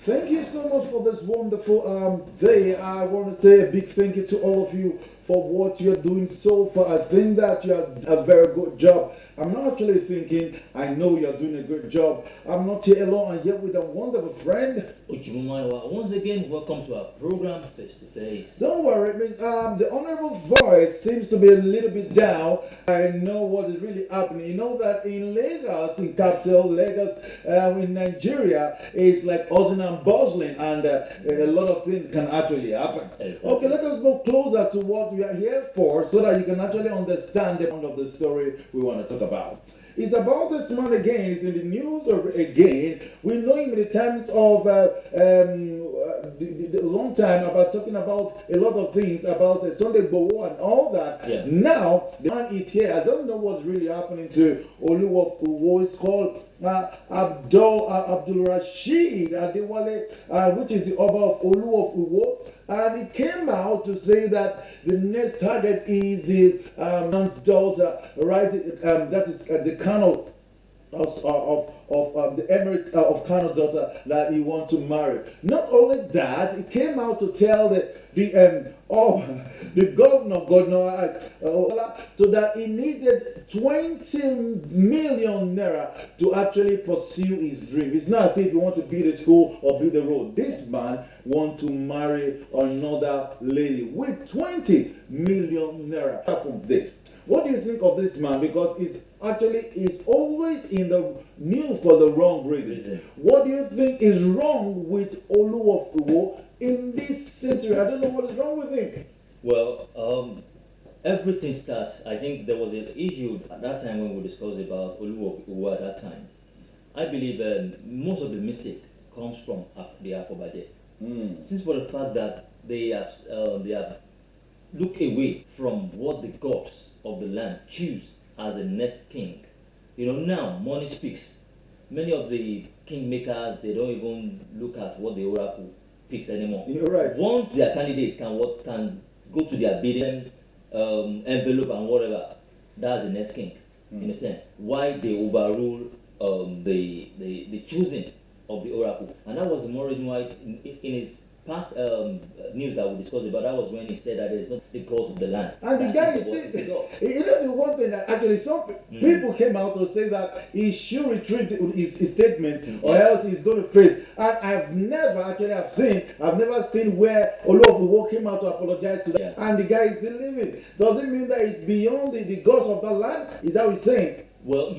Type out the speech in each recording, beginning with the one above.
Thank you so much for this wonderful day. I want to say a big thank you to all of you for what you're doing so far. I think that you're a very good job. I'm not actually thinking, I know you're doing a good job. I'm not here alone, I'm here with a wonderful friend. Ujumaiwa, once again, welcome to our program Face to Face. Don't worry, Miss. The honorable voice seems to be a little bit down. I know what is really happening. You know that in Lagos, in capital Lagos, in Nigeria, it's like buzzing and bustling, and a lot of things can actually happen. Okay, Exactly. let us go closer to what we are here for, so that you can actually understand the point of the story we want to talk about. It's about this man again. It's in the news again. We know him in the times of the long time about talking about a lot of things about Sunday Bowo and all that. Yeah. Now the man is here. I don't know what's really happening to Oluwo, who is called Abdulrasheed Adewale, which is the Oba of Oluwo of Uwo. And he came out to say that the next target is the man's daughter, right? That is the Kano of the Emirates of Kano daughter that he wants to marry. Not only that, he came out to tell the governor so that he needed 20 million naira to actually pursue his dream. It's not as if he want to build a school or build a road. This man want to marry another lady with 20 million naira from this. What do you think of this man? Because he's always in the news for the wrong reason. What do you think is wrong with Oluwo of Uwo in this century? I don't know what is wrong with him. Well, everything starts. I think there was an issue at that time when we discussed about Oluwo at that time. I believe most of the mistake comes from the Afobade. Since for the fact that they have looked away from what the gods of the land choose as the next king. Now money speaks. Many of the kingmakers they don't even look at what the oracle picks anymore. You're right. Once their candidate can go to their bidding envelope and whatever, that's the next king. You understand? Why they overrule the choosing of the oracle, and that was the more reason why in his past news that we discussed about, that was when he said that there is not the god of the land. And the That guy is is the what is the still, god. you know, the one thing that actually some people came out to say that he should retreat his statement or else he's going to face. And I've never seen where Oluwo came out to apologize to Yeah. that. And the guy is still living. Does it mean that it's beyond the gods of the land? Is that what he's saying? Well,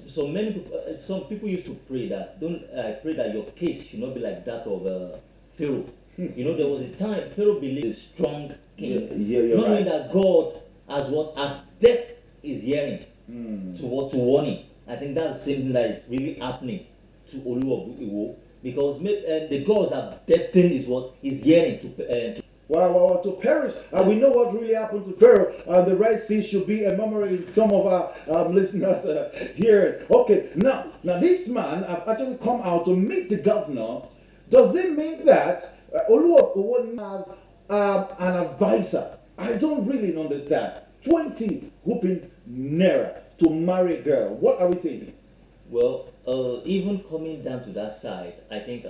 so many people, some people used to pray that don't pray that your case should not be like that of Pharaoh. There was a time Pharaoh believed a strong king, You're not knowing right. that God, as death is hearing to warning. I think that's the same thing that is really happening to Olu of Iwo, because the gods are deafening is what is hearing to. Wow, to perish. We know what really happened to Pharaoh. The Red Sea should be a memory in some of our listeners here. Okay, now this man have actually come out to meet the governor. Does it mean that Oluwa wouldn't have an advisor? I don't really understand. 20 whooping naira to marry a girl. What are we saying? Well, even coming down to that side, I think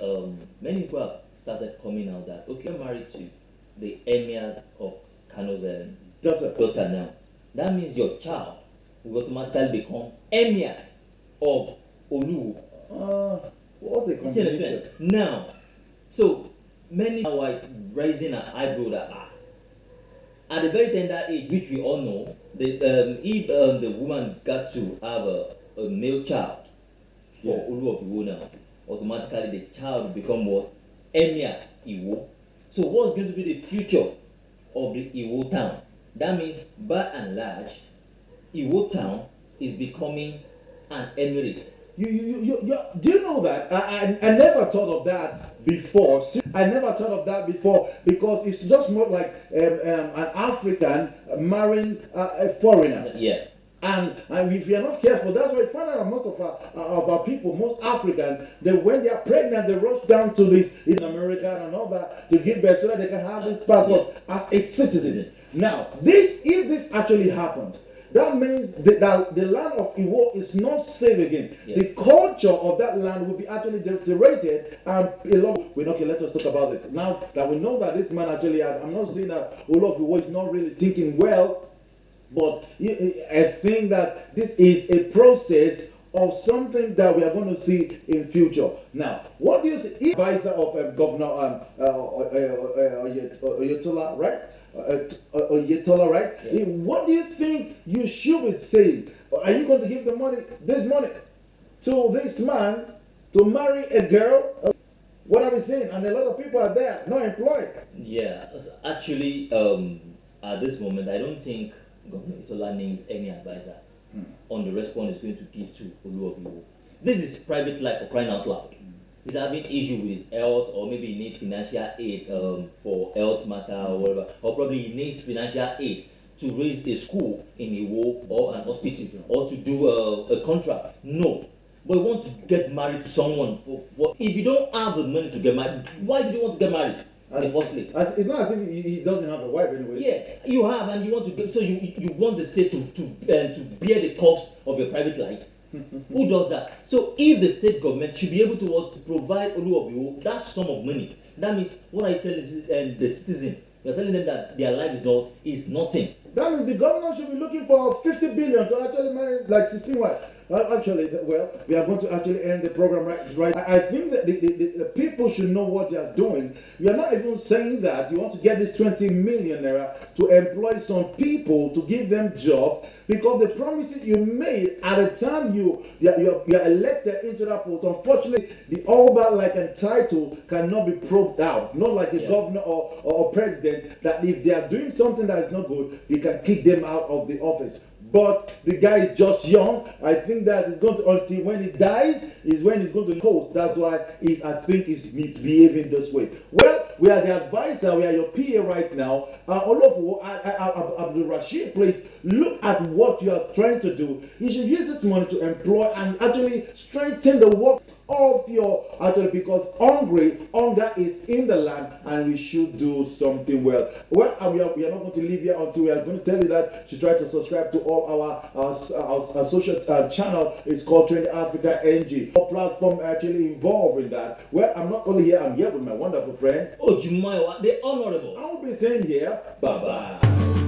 many people have started coming out that okay, you're married to the emir of Kano's Daughter. daughter now. That means your child will automatically become emir of Oluwo. What a You understand? combination. Now, so many are like raising an eyebrow that at the very tender age, which we all know, if the woman got to have a male child for Yeah. Ulu of Iwo now, automatically the child will become what? Emir Iwo. So what's going to be the future of the Iwo town? That means by and large, Iwo town is becoming an emirate. Do you know that? I never thought of that before. I never thought of that before because it's just more like an African marrying a foreigner. Yeah. And if you're not careful, that's why you find out most of our people, most Africans, they when they are pregnant, they rush down to this in America and all that to give birth so that they can have this passport as a citizen. Now, if this actually happens, that means that the land of Iwo is not safe again. Yeah. The culture of that land will be actually deteriorated, and a lot. Okay, let us talk about it. Now that we know that this man actually, I'm not saying that Oluwo of Iwo is not really thinking well, but I think that this is a process of something that we are going to see in future. Now, what do you see? Advisor of Governor Oyetola, right? Oyetola, right? Yeah. What do you think you should be saying? Are you going to give the money, this money, to this man to marry a girl? What are we saying? And a lot of people are there, not employed. Yeah, actually, at this moment, I don't think Governor Itola needs any advisor on the response he's going to give to Oluwo. This is private life for crying out loud. He's having issue with his health, or maybe he needs financial aid for health matter or whatever, or probably he needs financial aid to raise a school in Iwo or an hospital or to do a contract. No. But you want to get married to someone if you don't have the money to get married, why do you want to get married in the first place? It's not as if he doesn't have a wife anyway. Yeah, you have, and you want to get, so you want the state to bear the cost of your private life. Who does that? So if the state government should be able to provide Oluwo that sum of money, that means what I tell the citizen, you're telling them that their life is nothing. That means the governor should be looking for 50 billion to actually marry like 16 wives. Actually, well, we are going to actually end the program right. I think that the people should know what they are doing. We are not even saying that you want to get this 20 million naira to employ some people to give them jobs, because the promises you made at the time you are elected into that post, unfortunately, the all that like entitled cannot be probed out. Not like a governor or president that if they are doing something that is not good, they can kick them out of the office. But the guy is just young. I think that it's going to, until when he dies, is when he's going to post. That's why I think he's misbehaving this way. Well, we are the advisor. We are your PA right now. Oluwo, Abdulrasheed, please look at what you are trying to do. You should use this money to employ and actually strengthen the work of your actually, because hunger is in the land, and we should do something well. Well, we are not going to leave here until we are going to tell you that you try to subscribe to all our social channel. It's called Trend Africa NG. Our platform actually involved in that. Well, I'm not only here, I'm here with my wonderful friend Oh, Jumayo, the honorable. I will be saying here, bye bye.